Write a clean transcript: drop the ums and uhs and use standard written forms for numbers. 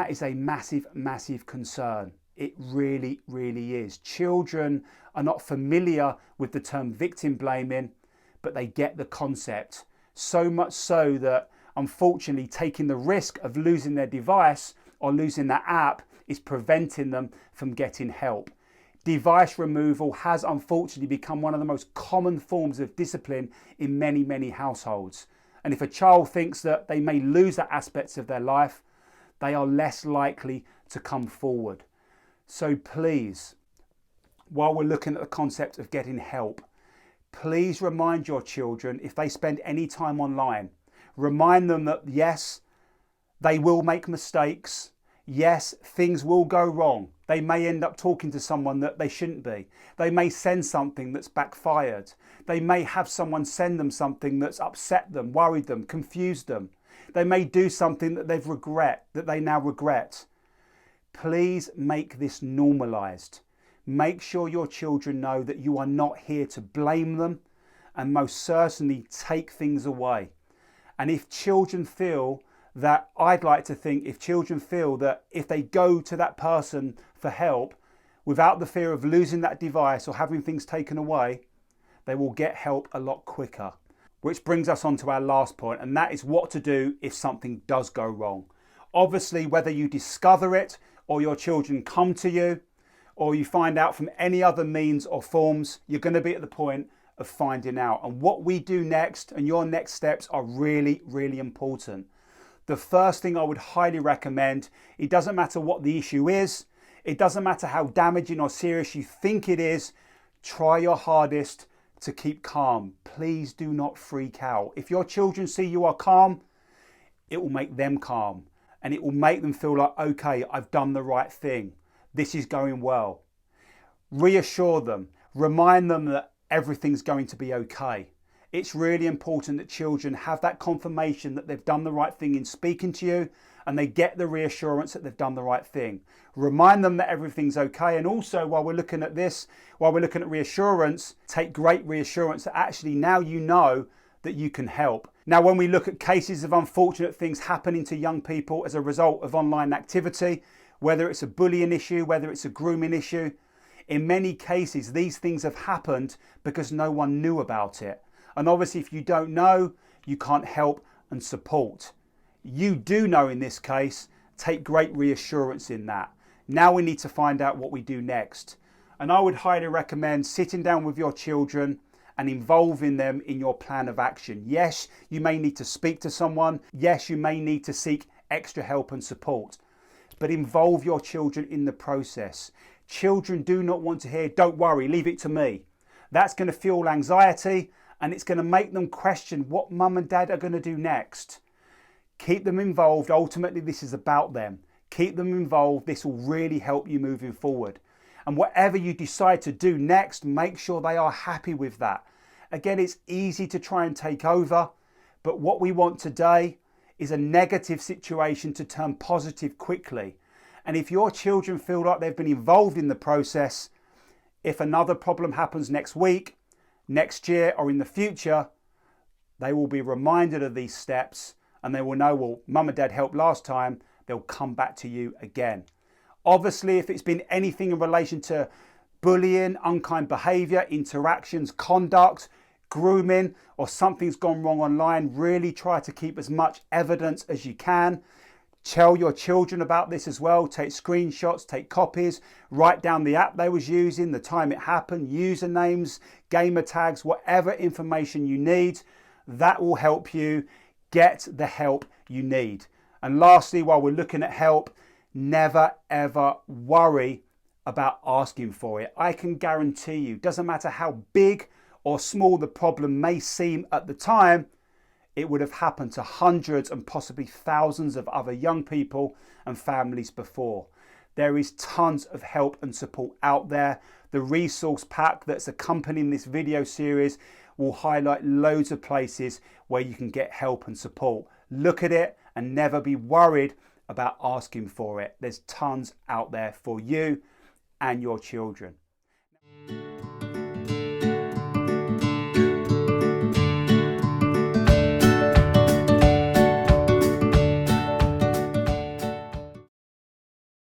that is a massive, massive concern. It really, really is. Children are not familiar with the term victim blaming, but they get the concept. So much so that, unfortunately, taking the risk of losing their device or losing that app is preventing them from getting help. Device removal has unfortunately become one of the most common forms of discipline in many, many households. And if a child thinks that they may lose that aspects of their life, they are less likely to come forward. So please, while we're looking at the concept of getting help, please remind your children, if they spend any time online, remind them that yes, they will make mistakes. Yes, things will go wrong. They may end up talking to someone that they shouldn't be. They may send something that's backfired. They may have someone send them something that's upset them, worried them, confused them. They may do something that they now regret. Please make this normalized. Make sure your children know that you are not here to blame them, and most certainly take things away. And if children feel that, I'd like to think, if children feel that if they go to that person for help without the fear of losing that device or having things taken away, they will get help a lot quicker. Which brings us on to our last point, and that is what to do if something does go wrong. Obviously, whether you discover it or your children come to you or you find out from any other means or forms, you're going to be at the point of finding out. And what we do next and your next steps are really, really important. The first thing I would highly recommend, it doesn't matter what the issue is, it doesn't matter how damaging or serious you think it is, try your hardest to keep calm. Please do not freak out. If your children see you are calm, it will make them calm and it will make them feel like, okay, I've done the right thing. This is going well. Reassure them, remind them that everything's going to be okay. It's really important that children have that confirmation that they've done the right thing in speaking to you, and they get the reassurance that they've done the right thing. Remind them that everything's okay. And also, while we're looking at this, while we're looking at reassurance, take great reassurance that actually now you know that you can help. Now, when we look at cases of unfortunate things happening to young people as a result of online activity, whether it's a bullying issue, whether it's a grooming issue, in many cases, these things have happened because no one knew about it. And obviously, if you don't know, you can't help and support. You do know in this case, take great reassurance in that. Now we need to find out what we do next. And I would highly recommend sitting down with your children and involving them in your plan of action. Yes, you may need to speak to someone. Yes, you may need to seek extra help and support. But involve your children in the process. Children do not want to hear, don't worry, leave it to me. That's going to fuel anxiety and it's going to make them question what mum and dad are going to do next. Keep them involved. Ultimately, this is about them. Keep them involved. This will really help you moving forward. And whatever you decide to do next, make sure they are happy with that. Again, it's easy to try and take over, but what we want today is a negative situation to turn positive quickly. And if your children feel like they've been involved in the process, if another problem happens next week, next year, or in the future, they will be reminded of these steps and they will know, well, mum and dad helped last time, they'll come back to you again. Obviously, if it's been anything in relation to bullying, unkind behaviour, interactions, conduct, grooming, or something's gone wrong online, really try to keep as much evidence as you can. Tell your children about this as well. Take screenshots, take copies, write down the app they was using, the time it happened, usernames, gamer tags, whatever information you need. That will help you get the help you need. And lastly, while we're looking at help, never ever worry about asking for it. I can guarantee you, doesn't matter how big or small the problem may seem at the time, it would have happened to hundreds and possibly thousands of other young people and families before. There is tons of help and support out there. The resource pack that's accompanying this video series will highlight loads of places where you can get help and support. Look at it and never be worried about asking for it. There's tons out there for you and your children.